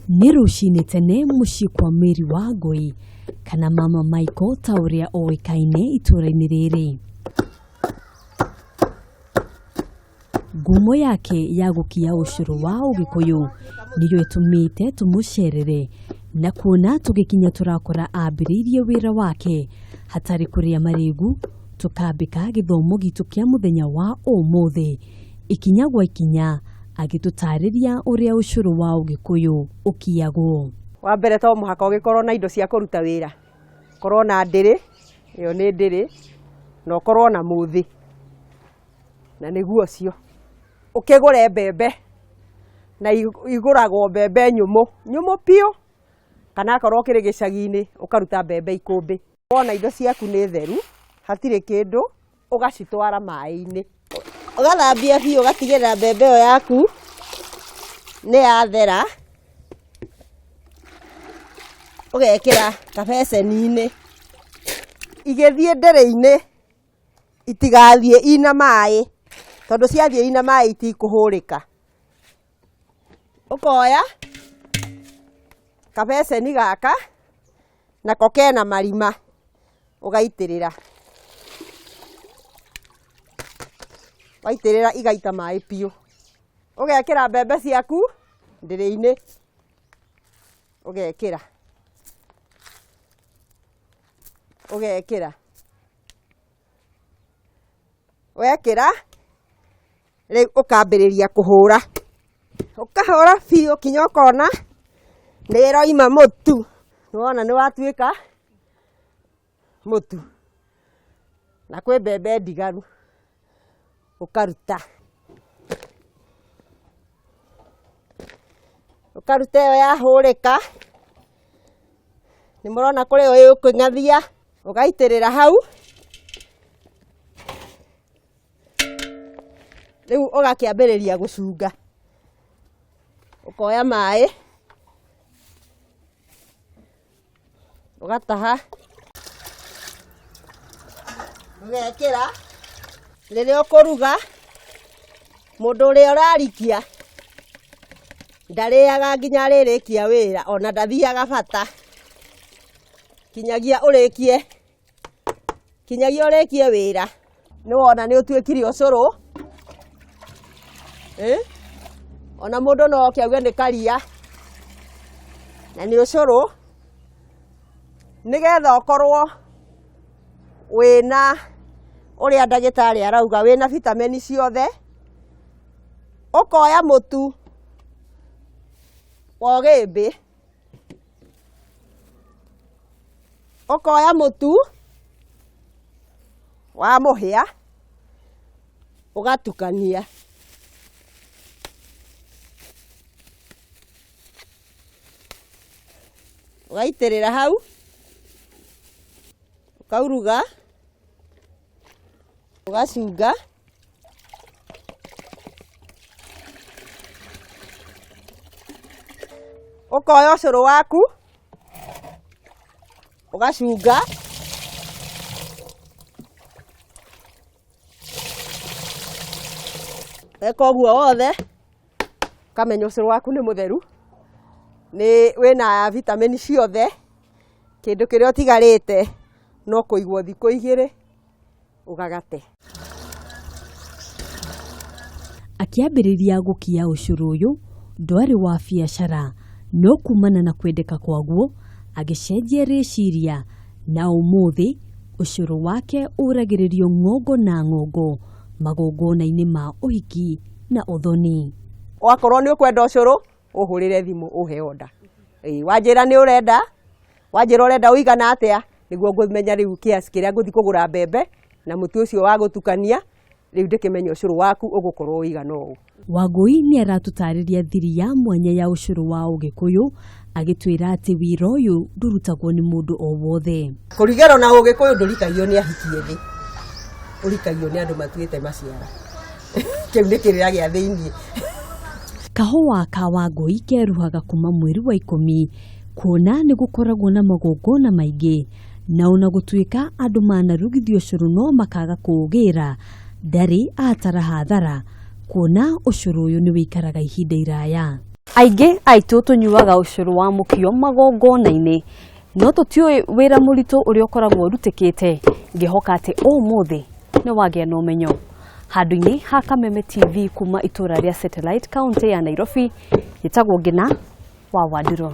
Nĩ rũcinĩ tene mũciĩ kwa Mary Wangui kana mama Michael ta ũrĩa oĩkaine itũũra-inĩ rĩrĩ. Ngumo yake ya gũkia ũcũrũ wa Ugikuyu nĩyo ĩtũmĩte tũmũcerere na kuona tũgĩkinya tũrakora ambĩrĩirie wĩra wake hatarĩ kũrĩa marĩgu, tũkambĩka gĩthomo gitũ kĩa mũthenya wa ũmũthĩ ikinya gwa ikinya agĩtũtarĩria ũrĩa ũcũrũ wa Ugikuyu ũkiagwo. Wa mbere to mũhaka ũgĩkorwo na indo cia kũruta wĩra, korwo na ndĩrĩ, ĩyo nĩ ndĩrĩ, na ũkorwo na mũthĩ, na nĩguo cio. Ũkĩgũre mbembe, na igũragwo mbembe nyũmũ piũ, kana akorwo kĩrĩ gĩcagi-inĩ ũkaruta mbembe ikũmbĩ. Wona indo ciaku nĩ theru, hatirĩ kĩndũ, ũgacitwara maĩ-inĩ. Ũgathambia biũ, ũgatigĩrĩra mbembe ĩyo yaku nĩ yathera, ũgekĩra kabeceni-inĩ. Igĩthiĩ ndĩrĩ-inĩ itigathiĩ ina maĩ, tondũ ciathiĩ ina maĩ itikũhũrĩka. Ũkoya kabeceni gaka, nako kena marima, ũgaitĩrĩra. Waitĩrĩra igaita maĩ piũ. Ũgekĩra mbembe ciaku ndĩrĩ-inĩ, ũgekĩra. Wekĩra, rĩu ũkambĩrĩria kũhũra. Ũkahũra biũ kinya ũkona nĩ ĩroima mũtu. Nĩwona nĩ watuĩka mũtu. Na kwĩ mbembe ndigaru. Ũkaruta. Ũkaruta ĩyo yahũrĩka. Nĩ mũrona kũrĩ ũyũ ũkũng'athia, ũgaitĩrĩra hau. Rĩu ũgakĩambĩrĩria gũcunga. Ũkoya maĩ, ũgataha, ũgekĩra. Rĩrĩa ũkũruga, mũndũ ũrĩa ũrarikia ndarĩaga nginya arĩrĩkia wĩra, ona ndathiaga bata. Kinyagia ũrĩkie wĩra. Nĩwona nĩ ũtuĩkire ũcũrũ. Ona mũndũ no oke auge nĩ karia. Na nĩ ũcũrũ. Nĩgetha ũkorwo wĩna ũrĩa ndagĩtarĩ arauga, wĩna vitamini ciothe, ũkoya mũtu wa ũgĩmbĩ, ũkoya mũtu wa mũhĩa, ũgatukania. Ũgaitĩrĩra hau, ũkauruga, ũgacunga. Ũkoya ũcũrũ waku, ũgacunga. Weka ũguo wothe, ũkamenya ũcũrũ waku nĩ mũtheru, wĩna vitamini ciothe. Kĩndũ kĩrĩa ũtigarĩte no kũigwo thikũ 2 ũgagate. Akĩambĩrĩria gũkia ũcũrũ ũyũ ndwarĩ wa biacara, no kumana na kwendeka kwaguo agĩcenjia rĩciria, na ũmũthĩ ũcũrũ wake ũragĩrĩrio ng'ongo na ng'ongo magongona-inĩ ma ũhiki na ũthoni. Wakorwo nĩ ũkwenda ũcũrũ, ũhũrĩre thimũ ũhe order. Wanjĩra nĩ ũrenda, wanjĩra ũrenda ũigana atĩa, nĩguo ngũmenya rĩu kiasi kĩrĩa ngũthiĩ kũgũra mbembe na mũtu ũcio wa gũtukania, rĩu ndĩkĩmenya ũcũrũ waku ũgũkorwo ũigana ũũ. Wangui nĩ aratũtarĩria thiri ya mwanya ya ũcũrũ wa Ugikuyu, agĩtwĩra atĩ wĩra ũyũ ndũrutagwo nĩ mũndũ o wothe. Kũringana na Ugikuyu ndũrikagio nĩ ahiki ethĩ, ũrikagio nĩ andũ matuĩte maciara. Kĩu nĩ kĩrĩra gĩa thĩiniĩ. Kahũa ka Wangui keruhaga kuma mweri wa 10, kuona nĩ gũkoragwo na magongona maingĩ, na ona gũtuĩka andũ manarugithio ũcũrũ no makaga kũũgĩra, ndarĩ atara hathara, kuona ũcũrũ ũyũ nĩ wĩikaraga ihinda iraya. Aingĩ aitũ tũnyuaga ucuru wa mukio magongona-inĩ, no tũtiũĩ wĩra mũritũ ũrĩa ũkoragwo ũrutĩkĩte. Ngĩhoka atĩ ũmũthĩ nĩ wagĩa na ũmenyo. Handũ-inĩ ha Kameme TV kuma itũra rĩa Satellite County ya Nairobi, gĩtagwo Ngina wa Wandiro.